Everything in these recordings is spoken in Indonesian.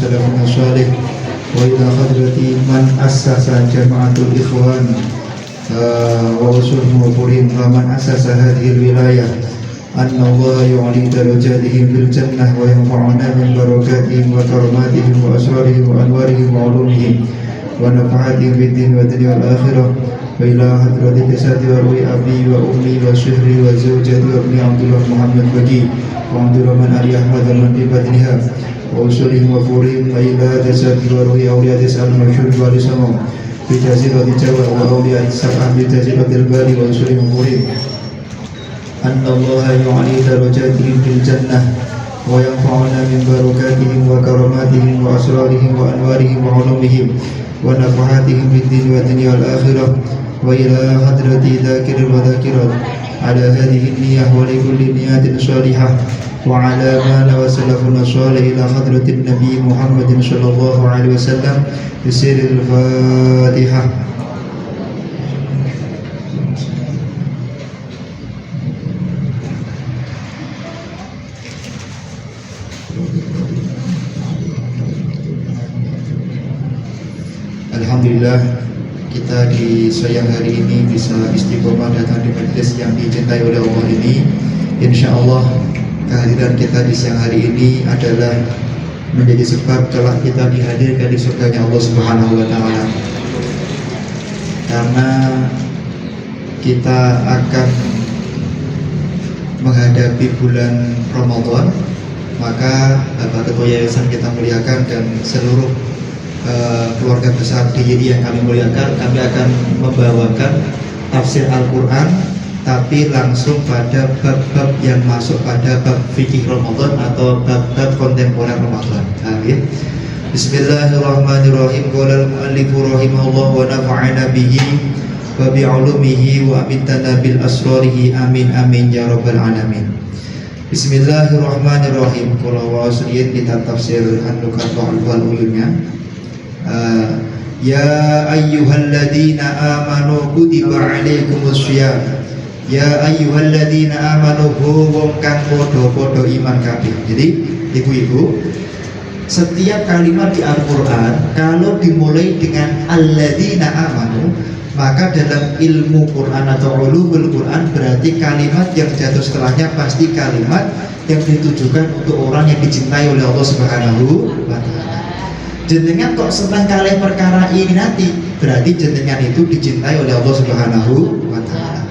وسلفنا الصالح وإلى حضرة من أسس جماعة الإخوان وأصولهم وفورهم ومن أسس هذه الولاية أن الله يعلي درجاتهم في الجنة وينفعنا من بركاتهم وكراماتهم وأسرارهم وأنوارهم وعلومهم ونفعاتهم في الدين والدنيا والآخرة وإلى حضرة جسد وروي أبي وأمي وشهري وزوجتي وابني عبد الله محمد بكي وعبد الرحمن علي أحمد من في بدنها وأصولهم وفورهم وإلى جسد وروي أولياء تسأل المشهور والسماء في جزيرة الجوى وأولياء السبعة في جزيرة الباري وأصولهم وفورهم أن الله يعلي درجاتهم في الجنة وينفعنا من بركاتهم وكراماتهم وأسرارهم وأنوارهم وعلومهم ونفحاتهم في الدين والدنيا والآخرة وإلى حضرة ذاكر وذاكرات على هذه النية ولكل نيات صالحة وعلى ما نوى سلفنا الصالح إلى حضرة النبي محمد صلى الله عليه وسلم بسر الفاتحة. Alhamdulillah, kita di siang hari ini bisa istiqomah datang di majelis yang dicintai oleh Allah ini. Insya Allah kehadiran kita di siang hari ini adalah menjadi sebab kelak kita dihadirkan di surganya Allah Subhanahu wa Ta'ala. Karena kita akan menghadapi bulan Ramadan, maka Bapak Ketua Yayasan kita muliakan dan seluruh keluarga besar DYI yang kami muliakan, kami akan membawakan tafsir Al-Quran tapi langsung pada bab-bab yang masuk pada bab fikih Ramadan atau bab-bab kontemporer Ramadan. Amin. Bismillahirrahmanirrahim. Qala al-mu'allifu rahimahullah wa nafa'ana bihi wa bi'ulumihi wa amintana bil asrarihi amin amin ya rabbal alamin. Bismillahirrahmanirrahim. Qala wa asriyin kita tafsir An-Nukat wal Uyunnya. Ya ayyuhalladzina amanu kutiba alaikumussyiyam. Ya ayyuhalladzina amanu wong kang padha-padha iman kabeh. Jadi ibu-ibu, setiap kalimat di Al-Qur'an kalau dimulai dengan alladzina amanu, maka dalam ilmu Quran atau ulumul Quran berarti kalimat yang jatuh setelahnya pasti kalimat yang ditujukan untuk orang yang dicintai oleh Allah Subhanahu wa Ta'ala. Jenengan kok senang kali perkara ini nanti, berarti jenengan itu dicintai oleh Allah Subhanahu wa Ta'ala.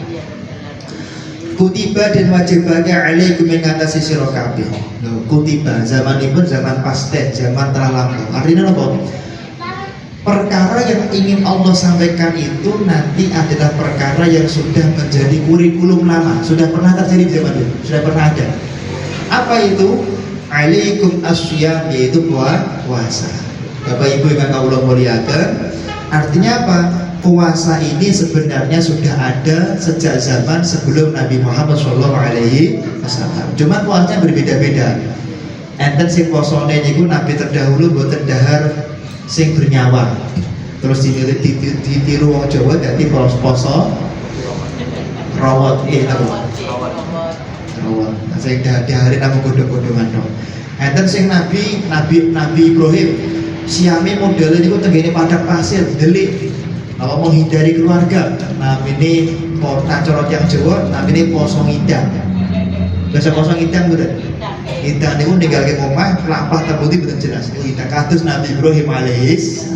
Kutiba dan wajibake alaikum mengatasi sira kabeh. Kutiba zaman ini zaman past, zaman telah lampau. Artinya apa? Perkara yang ingin Allah sampaikan itu nanti adalah perkara yang sudah menjadi kurikulum lama, sudah pernah terjadi di zaman dulu, sudah pernah ada. Apa itu? Alaikum asyiyam, yaitu puasa. Bapak Ibu yang Allah muliakan, artinya apa? Puasa ini sebenarnya sudah ada sejak zaman sebelum Nabi Muhammad SAW. Cuma puasanya berbeda-beda. Enten sing posone niku Nabi terdahulu boten dahar sing bernyawa. Terus ditiru wong Jawa dadi poso rawat rawat. Sing dahare namung godhong-godhongan tok. Enten sing Nabi Ibrahim siame modelnya itu tenggene padang pasir delik kalau menghindari keluarga. Nah ini cara yang Jawa, nah ini poso ngidang. Bahasa poso ngidang betul. Ngidang itu ninggalke omah lampah terbukti betul jelas. Ngidang kados Nabi Ibrahim alaihis.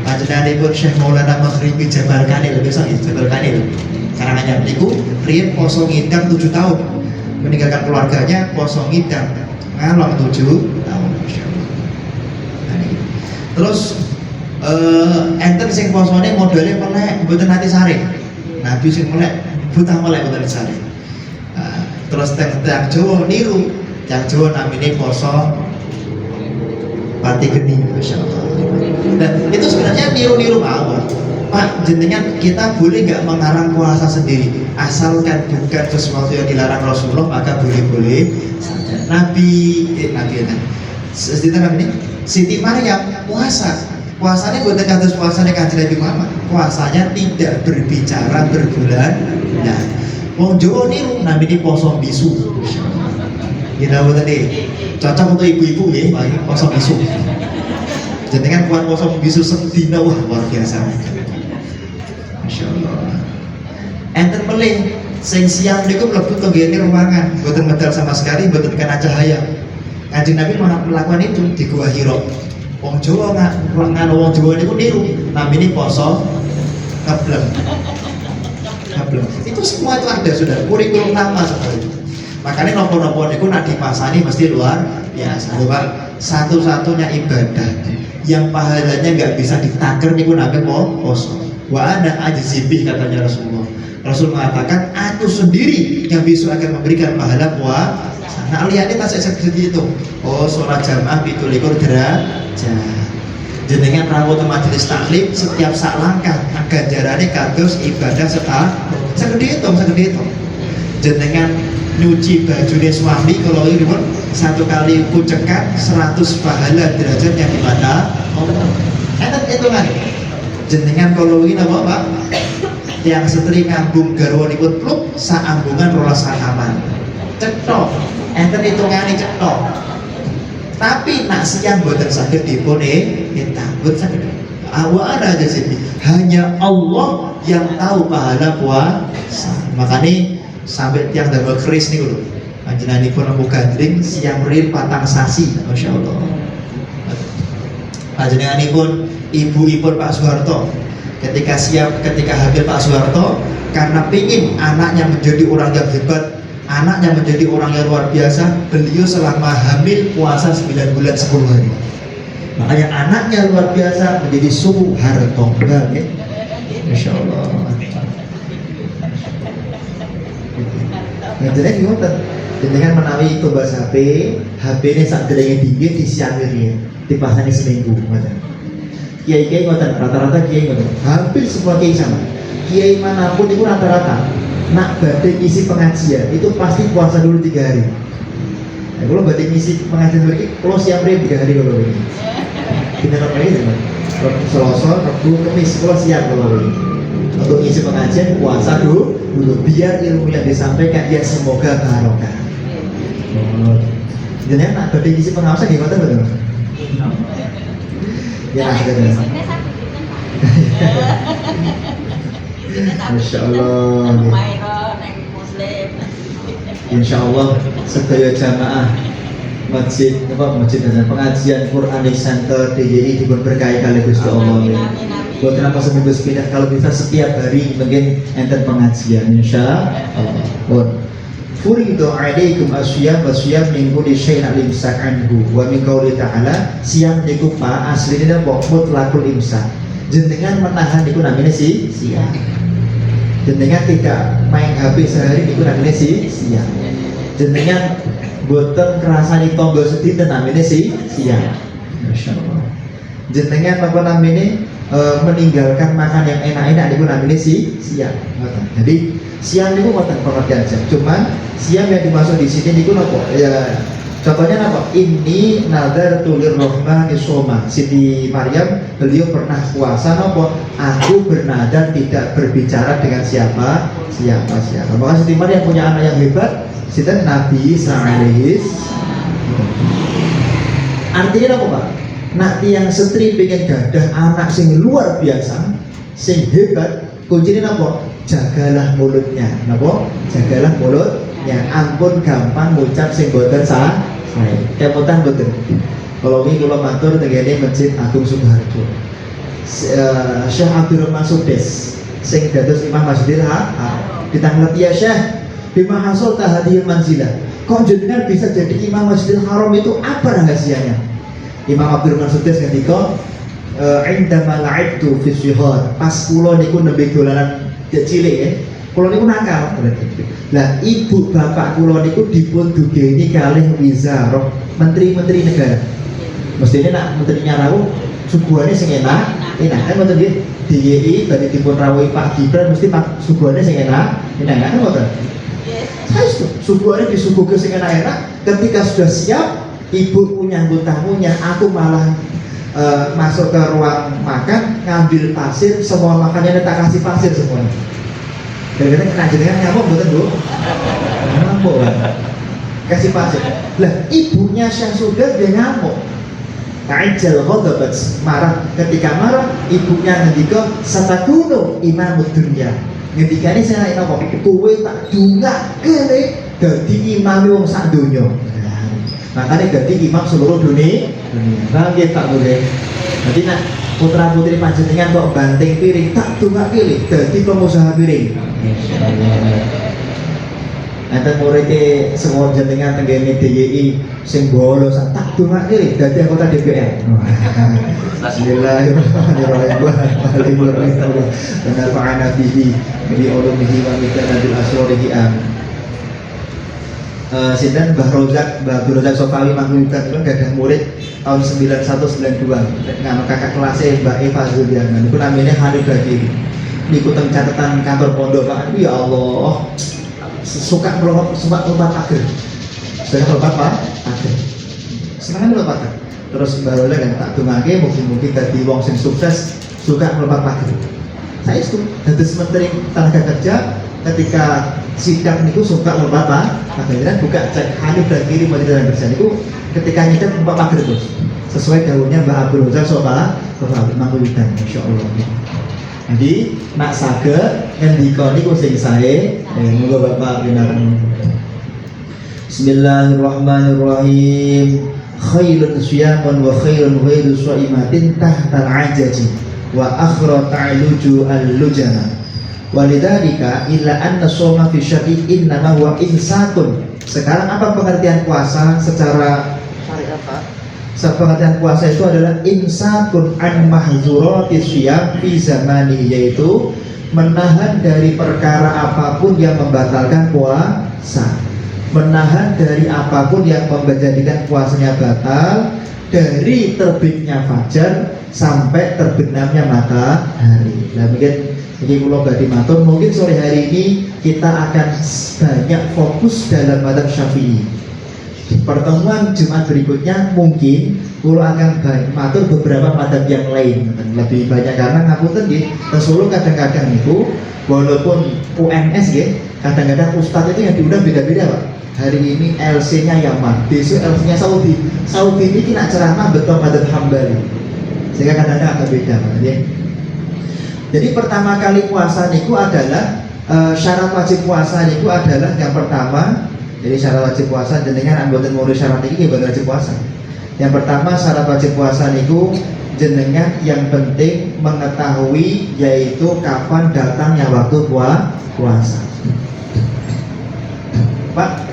Panjenenganipun Syekh Maulana Maghribi Jabal Kanil, besok Jabal Kanil. Karangannya niku riyen poso ngidang 7 tahun. Meninggalkan keluarganya poso ngidang ngalor 7 tahun. Terus enten sing posone modele melek mboten ati sare. Nabi sing melek buta melek mboten sare. Terus teng Jawa niru, yang Jawa namine poso pati geni, masyaallah. Dan itu sebenarnya niru-niru mawon. Pak, jenengan kita boleh nggak mengarang puasa sendiri, asalkan bukan sesuatu yang dilarang Rasulullah, maka boleh-boleh saja. Nabi Siti Maryam puasanya bukan kados puasanya Kanjeng Nabi Muhammad. Puasanya tidak berbicara berbulan-bulan. Wong Jawa niru namine poso bisu. Kita buat tadi cocok untuk ibu-ibu ya, poso bisu. Jenengan kuat poso bisu sedina wah luar biasa. Masya Allah. Enten melih sing siang niku mlebu tenggene ruangan, mboten medal sama sekali, mboten kena cahaya. Kanjeng Nabi melakukan itu di Gua Hira. Wong Jawa ngano wong Jawa niku niru, namine poso ngebleng. Ngebleng. Itu semua itu ada sudah, kurikulum lama sekali. Makanya nopo-nopo niku nak dipasani mesti luar biasa. Pak, satu-satunya ibadah yang pahalanya nggak bisa ditakar niku namanya poso. Wa ana ajzibih katanya Rasulullah. Rasul mengatakan aku sendiri yang bisa akan memberikan pahala puasa. Nah lihatnya tas seperti itu. Oh sholat jamaah 17 derajat. Jenengan rawuh ke majelis taklim setiap sak langkah ganjarane kados ibadah setahun. Segede itu. Jenengan nyuci bajune suami kalau ini pun satu kali kucekan 100 pahala derajat yang dibaca Allah. Itu kan. Jenengan kalau ini apa Pak? Yang setri ngambung garwanipun pluk saambungan rolas rakaman cetok enten hitungane cetok tapi nak siang boten saged dipun boten saged awak ada aja sih hanya Allah yang tahu pahala puasa makanya sampai tiang damel keris nih lho panjenenganipun nemu gandring siang real patang sasi Masya Allah panjenenganipun ibu-ibu Pak Soeharto ketika hamil Pak Soeharto karena pingin anaknya menjadi orang yang hebat anaknya menjadi orang yang luar biasa beliau selama hamil puasa 9 bulan 10 hari makanya anaknya luar biasa menjadi Soeharto ya? Masya Allah jadi gimana? Jadi kan menawi itu bahasa HP ini saat gedenya dingin disiangin dipasangin seminggu macam kiai-kiai ngoten rata-rata kiai ngoten hampir semua kiai sama kiai manapun itu rata-rata nak badai isi pengajian itu pasti puasa dulu 3 hari nah, kalau badai isi pengajian dulu kalau siap 3 hari kalau ini kita namanya itu Selasa, Rabu, Kamis kalau siap kalau ini untuk isi pengajian puasa dulu biar ilmu yang disampaikan dia semoga barokah jadi nak badai isi pengawasan gimana betul? Ya, Masya Allah. Insya Allah sedaya jamaah masjid dan pengajian Quranic Center DGI diberkahi kali Gusti Allah. Buat kenapa seminggu sepindah kalau bisa setiap hari mungkin enten pengajian Insya Allah. Furidu alaikum asyam wasyam minggu di syai'in al-imsak anhu wa min qawli ta'ala siam niku pa asline napa mutlaqul imsak jenengan menahan niku namanya siam jenengan tidak main HP sehari niku namanya siam jenengan boten kerasani tonggo sedina namanya siam masyaallah jenengan apa namanya meninggalkan makan yang enak-enak niku namanya siam jadi siam niku boten pengertian jam cuman siam yang dimaksud di sini niku napa ya contohnya napa ini nazar tulir rohmani soma Siti Maryam beliau pernah puasa napa aku bernadar tidak berbicara dengan siapa maka Siti Maryam punya anak yang hebat Siti Nabi Sa'alihis artinya napa Pak nak tiang setri pengen gadah anak sing luar biasa sing hebat kuncinya napa jagalah mulutnya napa jagalah mulut ya ampun gampang ngucap sing boten sah kepotan boten kalau ini kalau matur tegene Masjid Agung Sukoharjo Syekh Abdul Rahman Sudes sing dados Imam Masjidil Haram ditanglet ya Syekh bima hasul tahadil manzilah kok jenengan bisa jadi Imam Masjidil Haram itu apa rahasianya Imam Abdul Rahman Sudes ketika indama la'ibtu fi syihar pas kula niku nembe dolanan cilik ya kula niku nakal lah ibu bapak kula niku dipun dugeni kalih wizarah menteri-menteri negara mestinya nak menterinya rawuh suguhane sing enak kan mboten nggih DIY badhe dipun rawuhi Pak Gibran mesti suguhane sing enak kan mboten saya suguhane disuguhke sing enak ketika sudah siap ibu nyambut tamunya aku malah masuk ke ruang makan ngambil pasir semua makanannya tak kasih pasir semuanya gara-gara kena jenengan nyamuk betul Bu nyamuk kan kasih pasir lah ibunya Syekh Sudes dia nyamuk Ta'ajjal ghadabat, marah. Ketika marah, ibunya ngendika satakunu imamud dunya. Ngendikane saya napa? Kowe tak dungakake dadi imame wong sak donya. Makanya dadi imam seluruh dunia. Nggih tak boleh. Jadi nak putra putri panjenengan kok banting piring tak dungakake dadi pengusaha piring. Insyaallah. Enten muridé semua jenengan tenggene DIY sing bolos tak dongake dadi anggota DPR. Bismillahirrahmanirrahim. Benar fa'ana bihi bi ulumihi wa mitanabil asrarihi amin. Sinten Mbah Abdul Razak Sofawi Mangkutan itu gadah murid tahun 9192 ngano kakak kelasnya Mbak Eva Zuliana niku namanya Hanif Bagiri. Niku teng catatan kantor pondok Pak. Ya Allah. Suka lompat pagar, senang lompat pagar. Terus baru kan tak dungake mungkin tadi wong sing sukses suka lompat pagar. Saya itu dados menteri tenaga kerja ketika sidang niku suka lompat pagar. Dan buka cek Hanif dan kiri mau dalam kerja niku ketika nyidang lompat pagar terus sesuai daunnya Mbak Abdul Razak Sofawi Mangkutan, insyaallah. Jadi nak saged ngendika niku sing sae muga Bapak pinaring. Bismillahirrahmanirrahim. Khairun siyaman wa khairun ghairu shaimatin tahtal ajaji wa akhra ta'luju al-lujana. Walidzalika illa anna shoma fi syar'i innama huwa imsakun. Sekarang apa pengertian puasa secara syariat Pak? Pengertian puasa itu adalah imsakun an mahzurati syiyam fi zamani, yaitu menahan dari perkara apapun yang membatalkan puasa, menahan dari apapun yang menjadikan puasanya batal, dari terbitnya fajar sampai terbenamnya matahari. Nah mungkin pulau Badi Matur, mungkin sore hari ini kita akan banyak fokus dalam mazhab Syafi'i. Di pertemuan Jumat berikutnya mungkin pulau akan matur beberapa madhab yang lain lebih banyak karena ngapunten nggih Solo kadang-kadang itu walaupun UMS nggih kadang-kadang ustadz itu yang diundang beda-beda Pak. Hari ini LC-nya Yaman, besok LC-nya Saudi. Saudi ini kena ceramah betul madhab Hambali, sehingga kadang-kadang agak beda Pak. Jadi pertama kali puasa niku adalah syarat wajib puasa niku adalah yang pertama. Jadi syarat wajib puasa jenengan anggota murid syarat ini ibadah wajib puasa. Yang pertama syarat wajib puasa niku jenengan yang penting mengetahui yaitu kapan datangnya waktu puasa. Pak,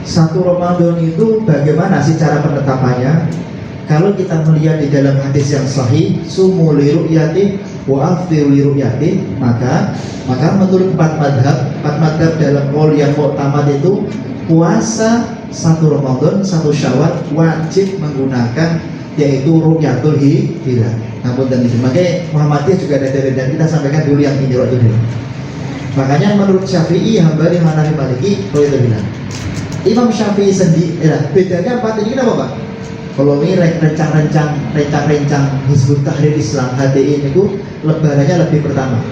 1 Ramadan itu bagaimana sih cara penetapannya? Kalau kita melihat di dalam hadis yang sahih, sumu li ru'yati wa aftiru li ru'yati, maka menurut 4 madhab dalam qaul yang muktamad itu puasa 1 Ramadan, 1 Syawal wajib menggunakan yaitu ru'yatul hilal. Namun dan itu makanya Muhammadiyah juga ada dalil dan kita sampaikan dulu yang ini ru'yatul hilal. Makanya menurut Syafi'i, Hambali, Hanafi, Maliki ru'yatul hilal. Imam Syafi'i sendiri bedanya apa tadi kenapa Pak? Kalau ini rencang-rencang Hizbut Tahrir Islam HTI itu lebarannya lebih pertama.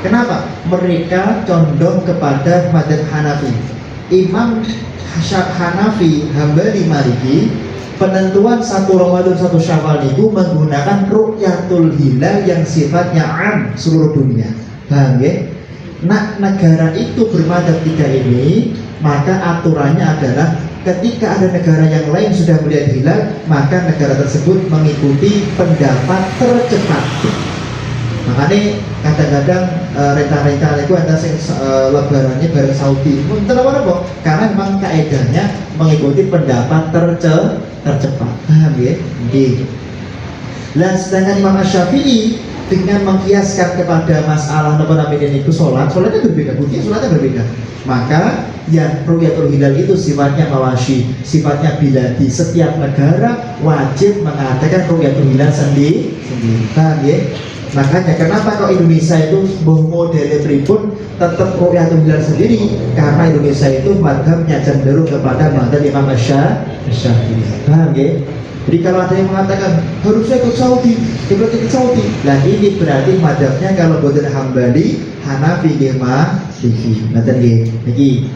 Kenapa? Mereka condong kepada mazhab Hanafi. Imam Hanafi, Hambali, Maliki penentuan 1 Ramadan 1 Syawal itu menggunakan ru'yatul hilal yang sifatnya am seluruh dunia. Paham ya? Nah, negara itu bermadzhab 3 ini, maka aturannya adalah ketika ada negara yang lain sudah melihat hilal, maka negara tersebut mengikuti pendapat tercepat. Makanya kadang-kadang renta-renta itu ada yang lebarannya bareng Saudi. Kenapa? Karena memang kaedahnya mengikuti pendapat tercepat. Paham ya? Nah, sedangkan Imam Syafi'i dengan mengkiaskan kepada masalah itu sholatnya berbeda, bukti sholatnya berbeda. Maka yang ru'yatul hilal itu sifatnya mawasyi, sifatnya biladi. Setiap negara wajib mengadakan ru'yatul hilal sendiri. Paham ya? Makanya kenapa kok Indonesia itu modelnya pripun tetap ru'yatul hilal sendiri? Karena Indonesia itu mazhabnya cenderung kepada mazhab Imam Syafi'i. Paham ya? Jadi kalau ada yang mengatakan harusnya ikut Saudi, ikut Saudi, nah ini berarti mazhabnya kalau boten Hambali, Hanafi, Maliki. Nanti lagi.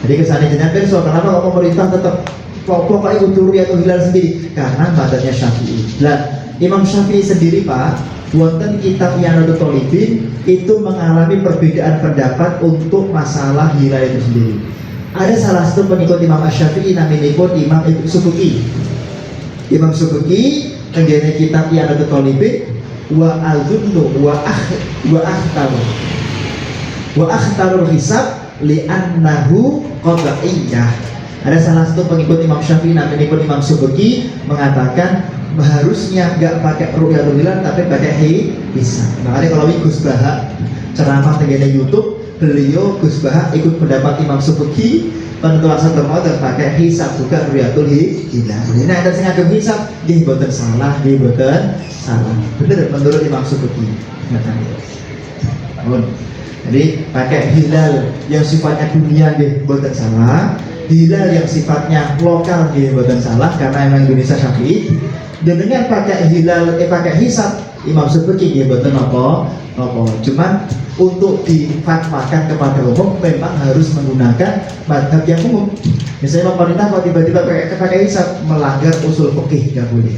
Jadi kesana jenengan perso, kenapa kok pemerintah tetap pokoknya kudu ru'yatul hilal sendiri karena badannya Syafi'i. Nah, Imam Syafi'i sendiri Pak, wonten kitab Ianatul Thalibin itu mengalami perbedaan pendapat untuk masalah hilal itu sendiri. Ada salah satu pengikut Imam Syafi'i namanya pun Imam Subki. Imam Subki tenggene kitab Ianatul Thalibin wa azunnu wa akhtarul hisab li'annahu qada'iyah. Ada salah satu pengikut Imam Syafi'i namanya pun Imam Subki mengatakan harusnya nggak pakai ru'yatul hilal tapi pakai hisab. Makanya kalau Gus Baha ceramah tenggene YouTube, beliau Gus Baha ikut pendapat Imam Subki penentuan satu Ramadan pakai hisab bukan ru'yatul hilal. Ini ada sing ngagem hisab, nggih mboten salah, nggih mboten salah. Bener menurut Imam Subki. Jadi pakai hilal yang sifatnya dunia nggih mboten salah. Hilal yang sifatnya lokal nggih mboten salah karena emang Indonesia Syafi'i. Dan dengan pakai hilal pakai hisab Imam Subki nggih mboten apa. Cuman untuk difatwakan kepada umum memang harus menggunakan madhab yang umum. Misalnya pemerintah kalau tiba-tiba pakai hisab melanggar usul fikih nggak boleh.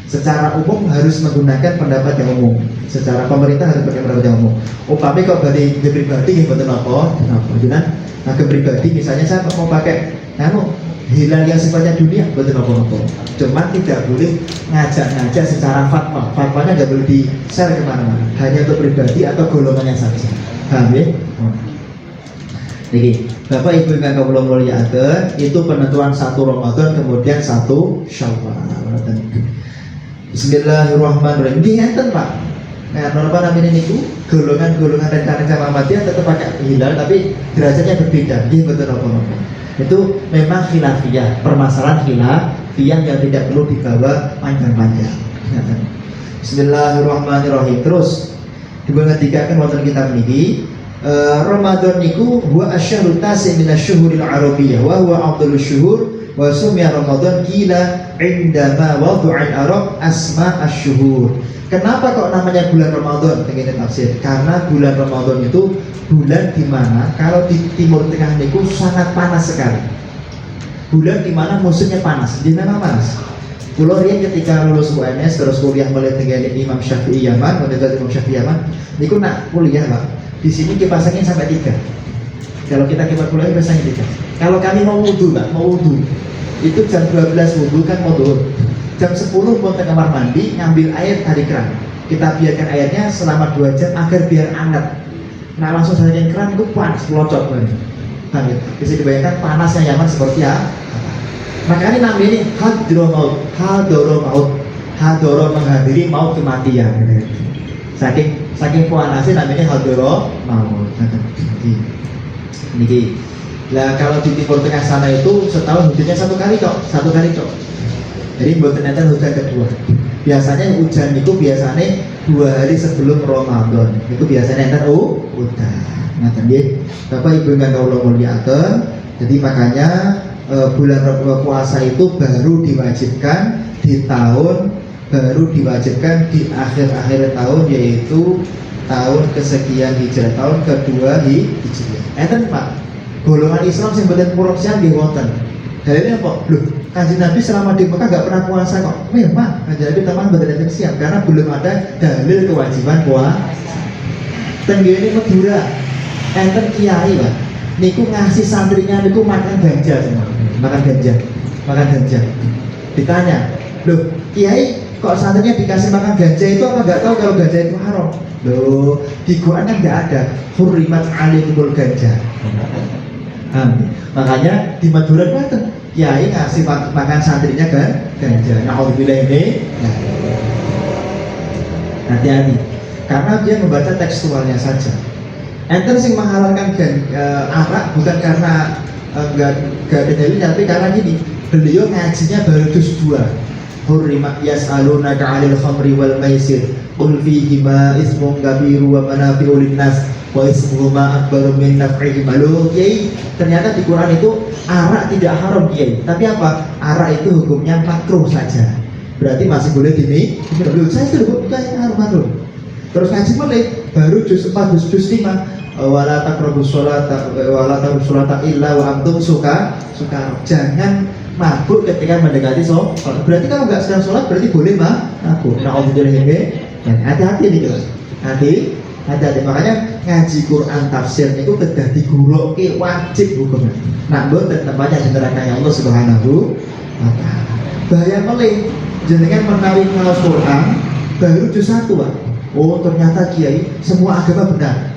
Secara umum harus menggunakan pendapat yang umum. Secara pemerintah harus pakai pendapat yang umum. Upami kok dari pribadi nggih mboten apa. Nah, pribadi misalnya saya mau pakai hilal yang sifatnya dunia betul apa-apa. Cuman tidak boleh ngajak-ngajak secara fatwa. Fatwanya nggak boleh di-share kemana-mana. Hanya untuk pribadi atau golongannya saja. Paham ya? Niki, Bapak Ibu yang kula mulyakaken, itu penentuan 1 Ramadan kemudian 1 Syawal. Bismillahirrahmanirrahim. Nggih enten Pak. Nah, apa namanya niku? Golongan-golongan rekan-rekan Muhammadiyah tetap pakai hilal tapi derajatnya berbeda. Nggih betul apa-apa. Itu memang khilafiyah, permasalahan khilafiyah yang tidak perlu dibawa panjang-panjang. Bismillahirrahmanirrahim. Terus dibengertikaken wonten kitab niki Ramadan niku huwa asyhurut tasi' min asyhuril arabiyyah wa huwa afdhalus syuhur wa sumya Ramadan qila indama wadu'al arab asma asyhur. Kenapa kok namanya bulan Ramadan? Begini tafsir. Karena bulan Ramadan itu bulan di mana kalau di Timur Tengah niku sangat panas sekali. Bulan di mana musimnya panas. Di mana panas? Kulo riyen ketika lulus UNS terus kuliah mulai dengan Imam Syafi'i Yaman, Universitas Imam Syafi'i Yaman, niku nak kuliah Pak. Di sini kipas angin sampai 3. Kalau kita kipas kuliah kipas angin 3. Kalau kami mau wudu Pak, mau wudu. Itu jam 12 wudu kan mau turun. Jam 10 pun ke kamar mandi ngambil air dari keran. Kita biarkan airnya selama 2 jam agar biar hangat. Nah langsung saja keran itu panas, melocot banget. Bisa dibayangkan panasnya Yaman seperti apa. Makanya namanya ini hadoro maut. Hadoro menghadiri maut kematian. Saking panasnya namanya hadoro maut. Niki. Lah kalau di Timur Tengah sana itu setahun hujannya 1 kali cok. Jadi buat ternyata hujan kedua. Biasanya hujan itu biasanya 2 hari sebelum Ramadan. Itu biasanya enten udah. Nah tadi Bapak Ibu yang kula mulyakaken, jadi makanya bulan puasa itu baru diwajibkan di akhir-akhir tahun, yaitu tahun kesekian Hijrah, tahun kedua Hijriah. Enten Pak, golongan Islam sing mboten purun siang nggih wonten. Dalilnya apa? Loh, Kanjeng Nabi selama di Mekah gak pernah puasa kok. Memang Kanjeng Nabi teman berada siang karena belum ada dalil kewajiban puasa. Tenggene Madura, enten kiai Pak. Niku ngasih santrinya niku makan ganja semua. Makan ganja. Ditanya, "Loh, kiai kok santrinya dikasih makan ganja itu apa enggak tahu kalau ganja itu haram?" Loh, di Quran kan enggak ada hurrimat alaikumul ganja. Makanya di Madura Banten kiai ngasih makan santrinya kan ganja. Nauzubillah ini. Hati-hati karena dia membaca tekstualnya saja. Enten sing menghalalkan arak bukan karena enggak ada dalilnya, tapi karena gini, beliau ngajinya baru juz 2. Hurrimat yas'alunaka 'anil khamri wal maisir qul fihima ismun kabiru wa manafi'u lin-nas wa ismuhuma akbaru min naf'ihima. Loh kiai, ternyata di Quran itu arak tidak haram kiai, tapi apa? Arak itu hukumnya makruh saja, berarti masih boleh gini. Saya sudah bukan haram. Terus ngaji mulai baru juz 4 juz 5 wala taqrabus sholata illa wa antum suka. Jangan mabuk ketika mendekati sholat. Berarti kalau nggak sedang sholat berarti boleh mabuk. Hati-hati nih guys. Hati-hati. Makanya ngaji Quran tafsir itu kedah diguroke wajib hukumnya. Nak mboten tempatnya di neraka Allah Subhanahu wa taala. Bahaya melih jenengan menawi ngaos Quran baru juz 1, Pak. Oh, ternyata kiai semua agama benar.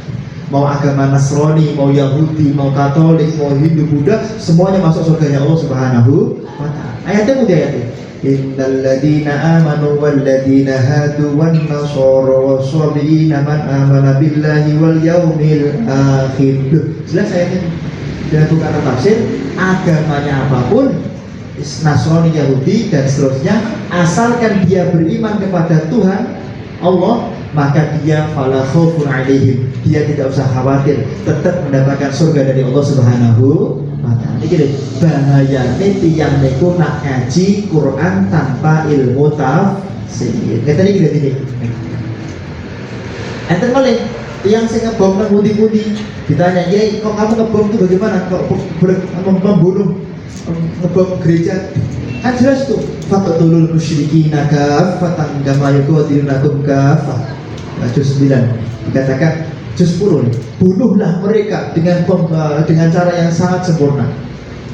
Mau agama Nasrani, mau Yahudi, mau Katolik, mau Hindu, Buddha, semuanya masuk surganya Allah Subhanahu wa taala. Ayatnya mudah ayatnya. Innal ladina amanu wal ladina hadu wan nasara was-sabiina man amana billahi wal yaumil akhir. Jelas ayatnya. Dan bukan tafsir, agamanya apapun, Nasrani, Yahudi dan seterusnya, asalkan dia beriman kepada Tuhan Allah, maka dia fala khaufun alaihim, dia tidak usah khawatir, tetap mendapatkan surga dari Allah Subhanahu wa taala. Iki bahayane tiyang niku nak ngaji Quran tanpa ilmu tafsir. Kata iki gini. Enten malih tiyang sing ngebom nang pundi-pundi ditanya, "Yai, kok kamu ngebom itu bagaimana? Kok membunuh ngebom gereja?" Kan jelas tuh, faqtulul musyrikina kaffatan kama yuqatilunakum kaffah. Juz 9 dikatakan, juz 10 bunuhlah mereka dengan cara yang sangat sempurna.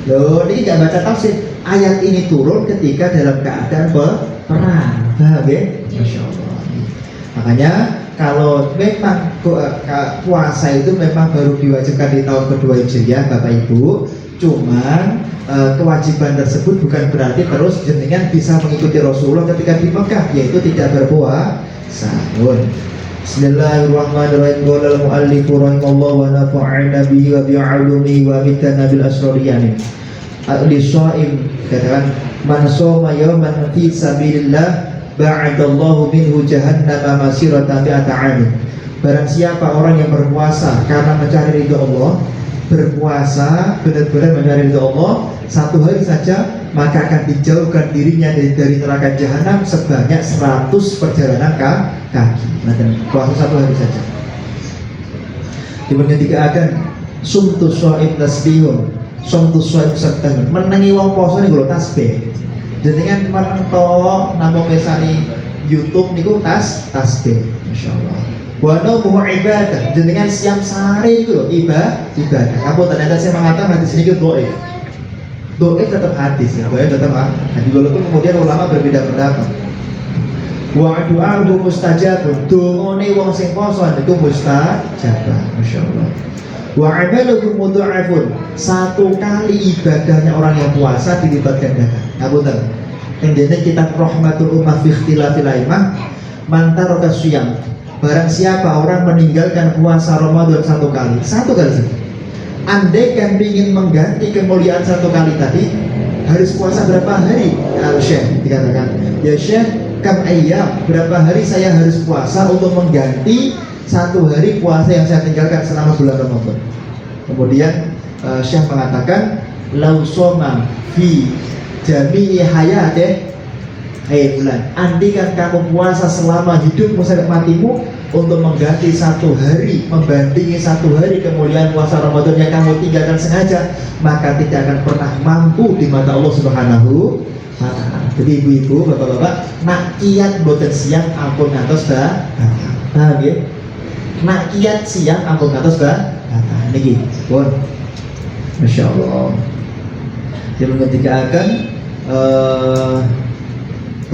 Loh, ini nggak baca tafsir. Ayat ini turun ketika dalam keadaan perang. Paham ya? Masya Allah. Makanya kalau memang puasa itu memang baru diwajibkan di tahun kedua Hijriah, Bapak Ibu. Cuman kewajiban tersebut bukan berarti terus jenengan bisa mengikuti Rasulullah ketika di Mekah, yaitu tidak berpuasa. Bismillahirrahmanirrahim. Qala al-mu'allif rahimallahu wa nafa'ana bihi wa bi'ulumihi wa mitana bil asrariyani. Al-shaim katakan, man shoma yawman fi sabilillah ba'adallahu minhu jahannama masiratan mi'ata 'amin. Barang siapa orang yang berpuasa karena mencari ridho Allah, berpuasa benar-benar mencari ridho Allah satu hari saja, maka akan dijauhkan dirinya dari neraka jahanam sebanyak 100 perjalanan kaki. Puasa satu hari saja. Kemudian ketiga akan sumtus shaim tasbihun, sumtus shaim sabtahun. Menengi wong poso niku lho tasbih. Jenengan mentok namung mesani YouTube niku tasbih. Masyaallah. Wa naumu ibadah. Jenengan siang sare iku lho ibadah. Apa ternyata saya mengatakan hadis ini dhaif. Dhaif tetap hadis ya, tetap hadis. Walaupun kemudian ulama berbeda pendapat. Wa du'a'u mustajabun. Dungane wong sing poso niku mustajabah. Masyaallah. Wa 'amaluhu mudha'afun. Satu kali ibadahnya orang yang puasa dilipat gandakan. Ngapunten. Endene kitab Rahmatul Ummah fi Ikhtilafil A'immah, man taraka syiyam. Barang siapa orang meninggalkan puasa Ramadan satu kali saja. Andai kan ingin mengganti kemuliaan satu kali tadi, harus puasa berapa hari? Al-Syekh dikatakan, ya Syekh, kam ayyam, berapa hari saya harus puasa untuk mengganti satu hari puasa yang saya tinggalkan selama bulan Ramadan. Kemudian Syekh mengatakan, lau soma fi jami'i hayatih bulan. Andikan kamu puasa selama hidupmu sampai matimu untuk mengganti satu hari, membandingi satu hari kemuliaan puasa Ramadan yang kamu tinggalkan sengaja, maka tidak akan pernah mampu di mata Allah Subhanahu wa taala. Jadi ibu-ibu, bapak-bapak, nak kiat boten siang ampun ngantos paham ya? Nak kiat siang ampun ngantos niki pun Masya Allah. Yang ketiga akan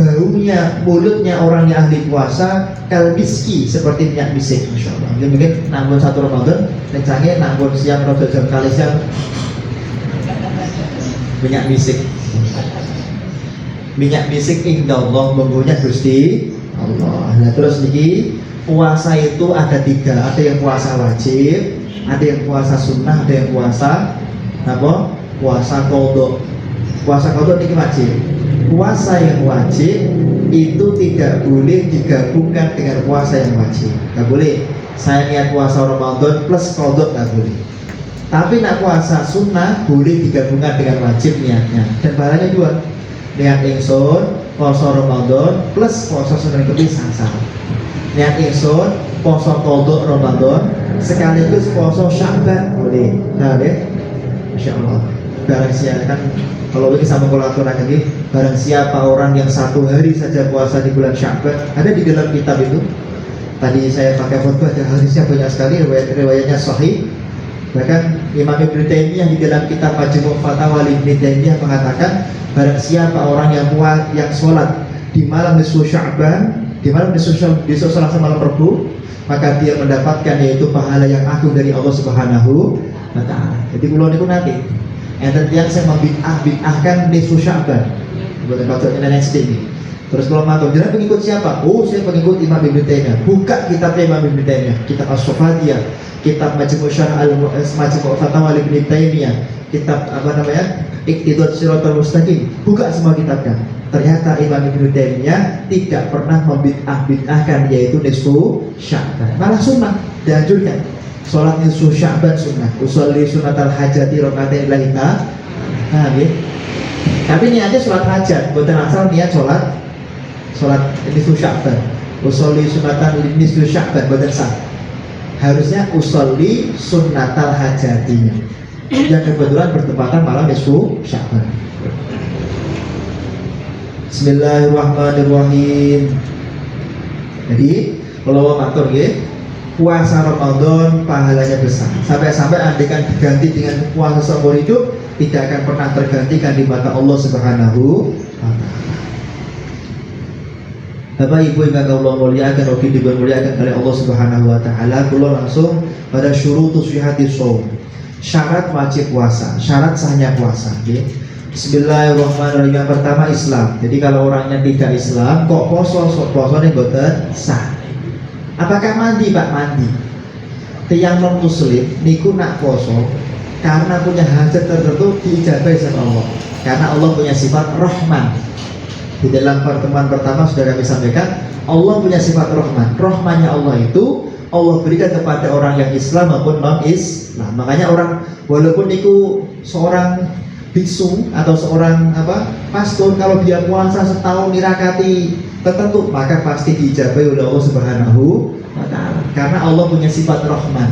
baunya mulutnya orang yang ahli puasa kalbiski, seperti minyak misik. Masya Allah. Jadi mungkin namun satu Ramadan rencangnya namun siang rada jam kali siang minyak misik indah Allah, bumbunya Gusti Allah. Nah terus niki puasa itu ada tiga, ada yang puasa wajib, ada yang puasa sunnah, ada yang puasa apa? Puasa qadha. Puasa qadha niki wajib. Puasa yang wajib itu tidak boleh digabungkan dengan puasa yang wajib. Nggak boleh. Saya niat puasa Ramadan plus qadha, nggak boleh. Tapi nak puasa sunnah boleh digabungkan dengan wajib niatnya. Dan pahalanya dua. Niat ingsun puasa Ramadan plus puasa sunnah kepisah. Niat ingsun puasa qadha Ramadan sekaligus puasa Sya'ban boleh. Nah, ya. Masya Allah. barang siapa kan kalau ini sama kolaborator lagi, barang siapa orang yang 1 hari saja puasa di bulan Sya'ban, ada di dalam kitab itu. Tadi saya pakai foto, ada hadisnya banyak sekali, riwayatnya sahih. Bahkan Imam Ibnu Taimiyah di dalam kitab Majmu' Fatawa Ibnu Taimiyah mengatakan, barang siapa orang yang sholat di malam nisfu Sya'ban, di malam nisfu Selasa malam Rabu, maka dia mendapatkan yaitu pahala yang agung dari Allah Subhanahu wa Ta'ala. Jadi kula niku nanti enten yang saya membid'ahkan nisfu Sya'ban. Bukan patutnya nenek sedih. Terus kalau matur, jenengan pengikut siapa? Oh, saya pengikut Imam Ibnu Taimiyah. Buka kitabnya Imam Ibnu Taimiyah, kitab As-Sofadiyah, kitab Majmu' Fatawa Ibnu Taimiyah, kitab Iqtidat Shiratal Mustaqim. Buka semua kitabnya. Ternyata Imam Ibnu Taimiyah tidak pernah membid'ahkan yaitu nisfu Sya'ban. Malah sunnah dianjurkan. Salat nisfu Sya'ban sunnah. Usolli sunnatal hajati rakaatain lillahi ta'ala. Nah, gitu. Tapi niatnya sholat hajat, bukan asal niat sholat nisfu Sya'ban. Usolli sunnatan nisfu Sya'ban, bukan sah. Harusnya usolli sunnatal hajatinya, yang kebetulan bertepatan malam nisfu Sya'ban. Bismillahirrahmanirrahim. Jadi kalau matur nggih, puasa Ramadan pahalanya besar. Sampai-sampai andaikan diganti dengan puasa seumur hidup, tidak akan pernah tergantikan di mata Allah Subhanahu wa Ta'ala. Bapak Ibu yang Allah muliakan, rogi dimuliakan oleh Allah Subhanahu wa Ta'ala. Kula langsung pada syurutus sihhatis shaum. Syarat wajib puasa, syarat sahnya puasa. Okay? Bismillahirrahmanirrahim. Yang pertama Islam. Jadi kalau orangnya tidak Islam, kok posone boten sah. Apakah mandi Pak? Mandi. Tiang non muslim niku nak poso karena punya hajat tertentu diijabahi sama Allah. Karena Allah punya sifat Rahman. Di dalam pertemuan pertama sudah kami sampaikan, Allah punya sifat Rahman. Rahmannya Allah itu Allah berikan kepada orang yang Islam maupun non-Islam. Makanya orang walaupun niku seorang biksu atau seorang pastor, kalau dia puasa setahun nirakati tertentu, maka pasti diijabahi oleh Allah Subhanahu wa Ta'ala. Karena Allah punya sifat Rahman.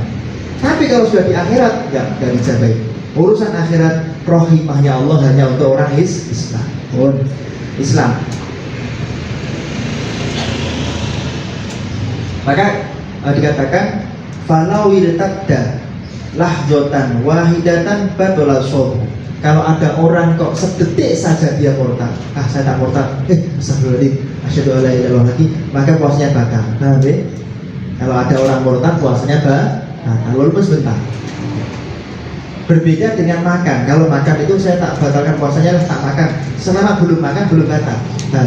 Tapi kalau sudah di akhirat, enggak dijabahi. Urusan akhirat, rahimahnya Allah hanya untuk orang Islam. Maka dikatakan falau irtadda lahjatan wahidatan batala shaum. Kalau ada orang kok sedetik saja dia murtad, saya tak murtad, astagfirullahaladzim, asyhadu alla ilaha illallah lagi, maka puasanya batal. Nah, kalau ada orang murtad puasanya batal, walaupun sebentar. Berbeda dengan makan. Kalau makan itu saya tak batalkan puasanya, tak makan. Selama belum makan belum batal. Nah,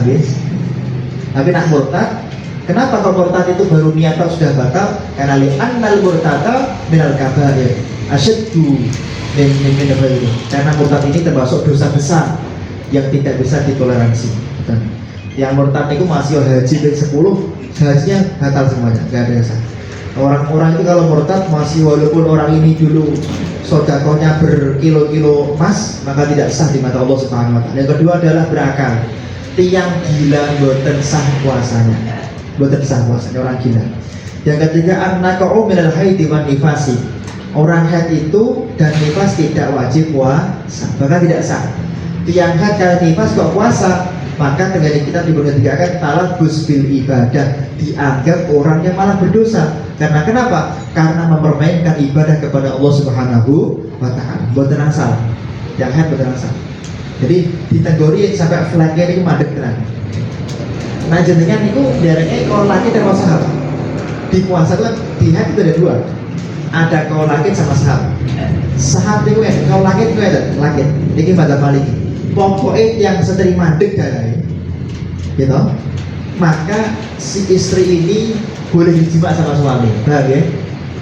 tapi nak murtad, kenapa kalau murtad itu baru niatan sudah batal? Karena li'annal murtada minal kabair asyaddu karena murtad ini termasuk dosa besar yang tidak bisa ditoleransi. Yang murtad itu masih haji dari 10, hajinya batal semuanya, nggak ada yang sah. Orang-orang itu kalau murtad masih walaupun orang ini dulu sodakohnya berkilo-kilo emas, maka tidak sah di mata Allah Subhanahu wa Ta'ala. Yang kedua adalah berakal. Tiang gila boten sah puasanya, orang gila. Yang ketiga an-naqa'u minal haidi wan nifasi. Orang haid itu dan nifas tidak wajib puasa, bahkan tidak sah. Tiang haid kalau nifas kok puasa, maka dengan kita diberhentikan talabus bil ibadah, dianggap orang yang malah berdosa. Karena kenapa? Karena mempermainkan ibadah kepada Allah Subhanahu wa Ta'ala. Boten asal. Yang haid boten asal. Jadi ditegur sampai flagnya ini madep tenan. Nah jenengan itu derenge kalau laki termasuk apa? Di puasa itu di haid itu ada dua. Ada kau lakit sama sahab. Sahab itu kau lakit itu ada lakit. Ini pada balik. Pokoknya yang seteri mandek darah, gitu. Maka si istri ini boleh dijima sama suami, ya?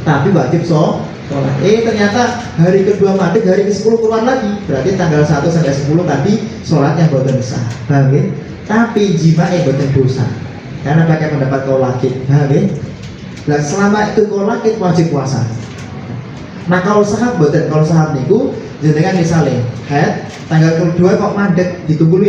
Tapi wajib sholat. Ternyata hari kedua mandek, hari ke-10 keluar lagi. Berarti tanggal 1 sampai 10 tadi sholatnya boten sah, ya? Tapi jima'i boten dosa. Karena pakai pendapat kau lakit, ya? Nah selama itu kau lakit wajib puasa. Nah kalau sahab boten, kalau sahab niku jenengan misalnya haid tanggal kedua kok mandek, ditunggu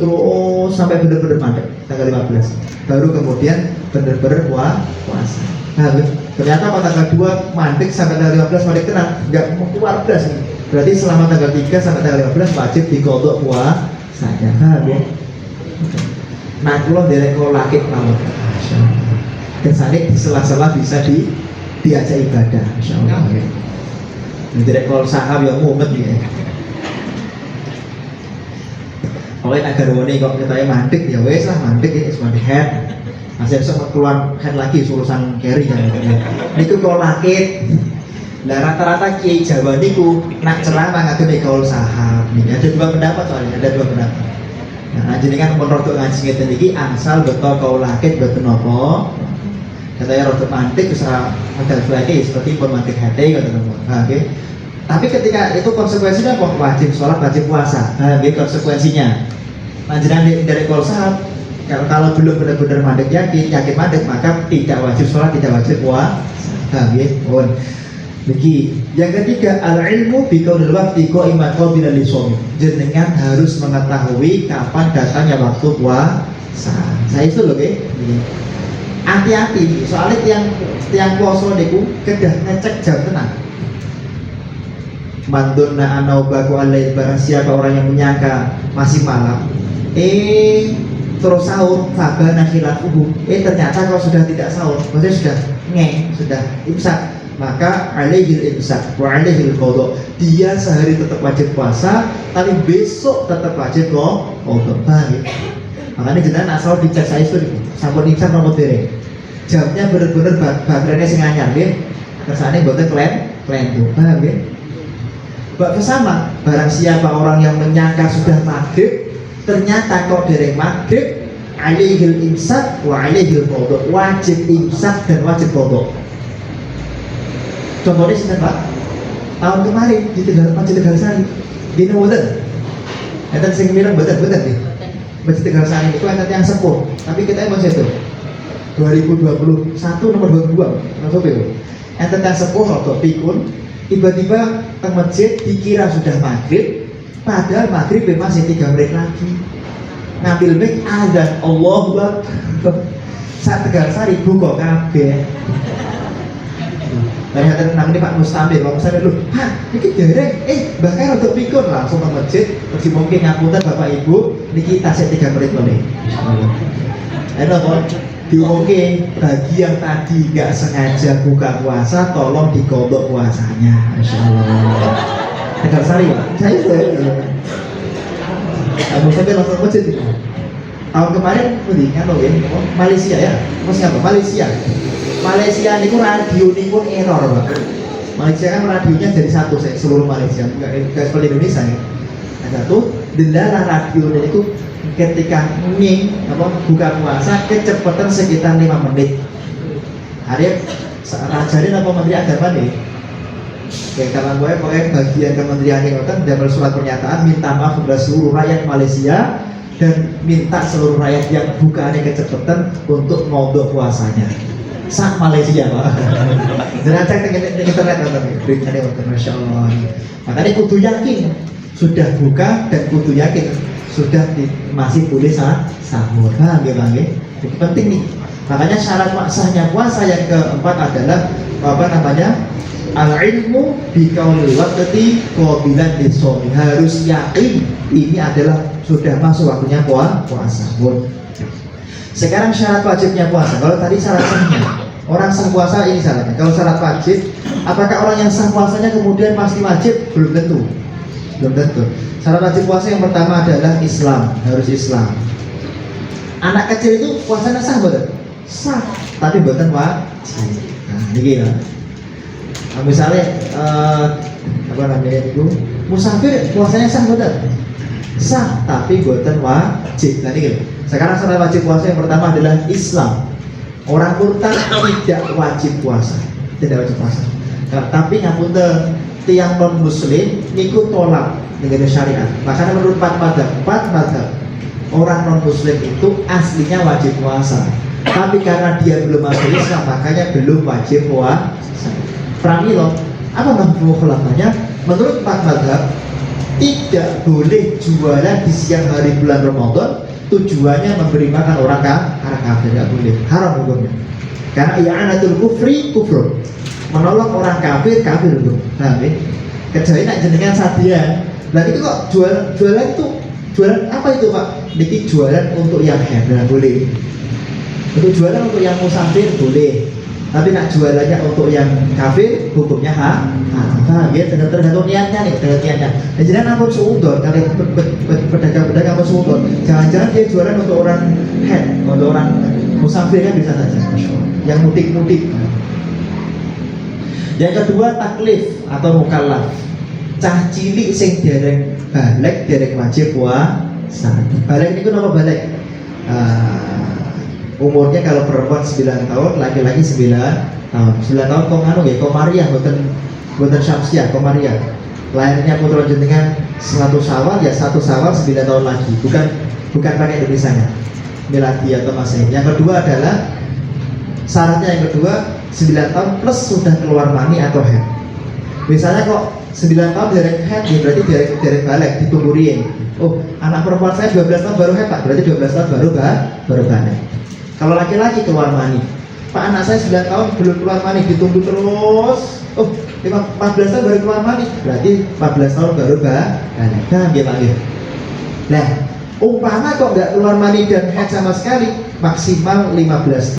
terus sampai bener-bener mandek tanggal 15, baru kemudian bener-bener puasa. Nah ternyata pada tanggal 2 mandek sampai tanggal 15 mandek tenang, nggak mau keluar beras nih, Berarti selama tanggal 3 sampai tanggal 15 wajib dikodok puasanya. Paham ya? Nah, kalau derek kalau laki mawon. Kesannya di sela-sela bisa diajak ibadah, insyaallah ya. Derek kalau sahab yang mumet ya. Oleh agar woni kok ketanya mandek ya wes lah mandek ya semuanya head. Masih bisa keluar head lagi urusan carry kan. Niku kalau laki. Nah rata-rata kiai Jawa niku nak ceramah ngagem kaul sahab. Nih ada dua pendapat soalnya, ada dua pendapat. Nah, jenengan menurut ngaji ngeten iki angsal beto kaul laki beto nopo. Katanya rodok mantik bisa modal lagi seperti pun mantik hati kata teman. Oke. Tapi ketika itu konsekuensinya kok wajib sholat, wajib puasa. Nah, konsekuensinya. Panjenengan dari kaul sahab kalau belum benar-benar mandek yakin mandek maka tidak wajib sholat, tidak wajib puasa. Nah, Bagi yang ketiga al-ilmu bi qaulil waqti qaiman qabila lisawm. Jenengan harus mengetahui kapan datangnya waktu puasa. Saya itu loh, hati-hati soalnya tiang puasa niku kedah ngecek jam tenang. Mandunna anaubaku alaih, barang siapa orang yang menyangka masih malam terus sahur fabana khilafuhu ternyata kalau sudah tidak sahur maksudnya sudah imsak, maka alaihil imsak wa alaihil qadha, dia sehari tetap wajib puasa tapi besok tetap wajib qadha. Makanya jenengan asal dicek saya itu sampun imsak nomor dereng jamnya bener-bener baterainya sing anyar nggih kersane mboten klen tuh paham nggih. Bab sama barang siapa orang yang menyangka sudah maghrib ternyata kok dereng maghrib, alaihil imsak wa alaihil qadha, wajib imsak dan wajib qadha. Contohnya sinten Pak? Tahun kemarin di Tegarsari. Dino mboten. Enten sing mireng mboten nggih. Masjid Tegarsari itu enten yang sepuh, tapi kita masih itu 2021 nomor 22 nomor itu. Enten yang sepuh atau pikun tiba-tiba ke masjid dikira sudah maghrib, padahal maghrib masih 3 menit lagi. Ngambil mic azan Allahu Akbar. Saat Tegarsari buka kabeh. Ternyata namanya Pak Mustamir, Pak Mustamir lu, ini dereng, bahkan untuk pikun langsung ke masjid, pergi mungkin ngapunten Bapak Ibu, niki tasnya 3 menit boleh. Enak kok, diomongin bagi yang tadi nggak sengaja buka puasa, tolong dikodok puasanya, Masya Allah. Tegarsari Pak, saya Pak Mustamir langsung ke masjid. Tahun kemarin, Malaysia ya, maksudnya apa? Malaysia niku radio niku error Pak. Malaysia kan radionya jadi satu seluruh Malaysia, enggak seperti Indonesia ya. Ada satu, dendara radio niku ketika buka puasa kecepatan sekitar 5 menit. Hari rajane apa menteri agama nih? Kayak kawan gue pokoknya bagian Kementerian Kelautan dapat surat pernyataan minta maaf kepada seluruh rakyat Malaysia dan minta seluruh rakyat yang bukaannya kecepatan untuk mondok puasanya. Sak Malaysia Pak. Jangan cek di internet nonton beritanya Masya Allah. Makanya kudu yakin sudah buka dan kudu yakin sudah masih boleh sahur. Paham ya Bang? Itu penting nih. Makanya syarat sahnya puasa yang keempat adalah al-ilmu bi qaulil waqti qabilan lisawmi. Harus yakin ini adalah sudah masuk waktunya puasa. Sekarang syarat wajibnya puasa. Kalau tadi syarat sahnya, orang sah puasa ini syaratnya. Kalau syarat wajib, apakah orang yang sah puasanya kemudian pasti wajib? Belum tentu. Syarat wajib puasa yang pertama adalah Islam, harus Islam. Anak kecil itu puasanya sah betul? Sah, tapi bukan wajib. Nah, ini ya. Nah, misalnya itu musafir puasanya sah betul? Sah, tapi bukan wajib. Nah, ini. Sekarang syarat wajib puasa yang pertama adalah Islam. Orang murtad tidak wajib puasa, Nah, tapi ngapunten tiang non muslim niku tolak dengan syariat. Makanya menurut 4 mazhab orang non muslim itu aslinya wajib puasa. Tapi karena dia belum masuk Islam makanya belum wajib puasa. Pramila apa namanya? Menurut 4 mazhab tidak boleh jualan di siang hari bulan Ramadan. Tujuannya memberi makan orang kafir, tidak boleh, haram hukumnya. Karena i'anatul kufri kufur, menolong orang kafir hukum. Nah, Kecuali nak jenengan sadian. Lah itu kok jualan itu jualan apa itu Pak? Niki jualan untuk yang haid, nah boleh. Untuk jualan untuk yang musafir boleh. Tapi nak jualannya untuk yang kafir hukumnya paham ya? Tergantung niatnya nih, tergantung niatnya. Nah, jangan ampun suudon, kalian pedagang ampun suudon. Jangan-jangan dia jualan untuk orang haid, untuk orang musafir kan bisa saja. Yang mudik-mudik. Yang kedua taklif atau mukallaf. Cah cilik sing dereng balik, dereng wajib puasa. Balik niku napa balik? Umurnya kalau perempuan 9 tahun, laki-laki 9 tahun. 9 tahun kok nganu ya, komariah boten syamsiah, komariah. Lahirnya putra jenengan 1 Syawal ya 1 Syawal 9 tahun lagi. Bukan pakai Indonesianya. Miladi atau Masehi. Yang kedua adalah syaratnya yang kedua 9 tahun plus sudah keluar mani atau haid. Misalnya kok 9 tahun derek haid ya berarti derek balik ditunggu rien. Oh, anak perempuan saya 12 tahun baru haid Pak, berarti 12 tahun baru balik. Kalau laki-laki keluar mani, Pak anak saya 9 tahun belum keluar mani, ditunggu terus. Oh, 14 tahun baru keluar mani, berarti 14 tahun baru balik. Nah, dia panggil. Nah, umpama kok nggak keluar mani dan haid sama sekali, maksimal 15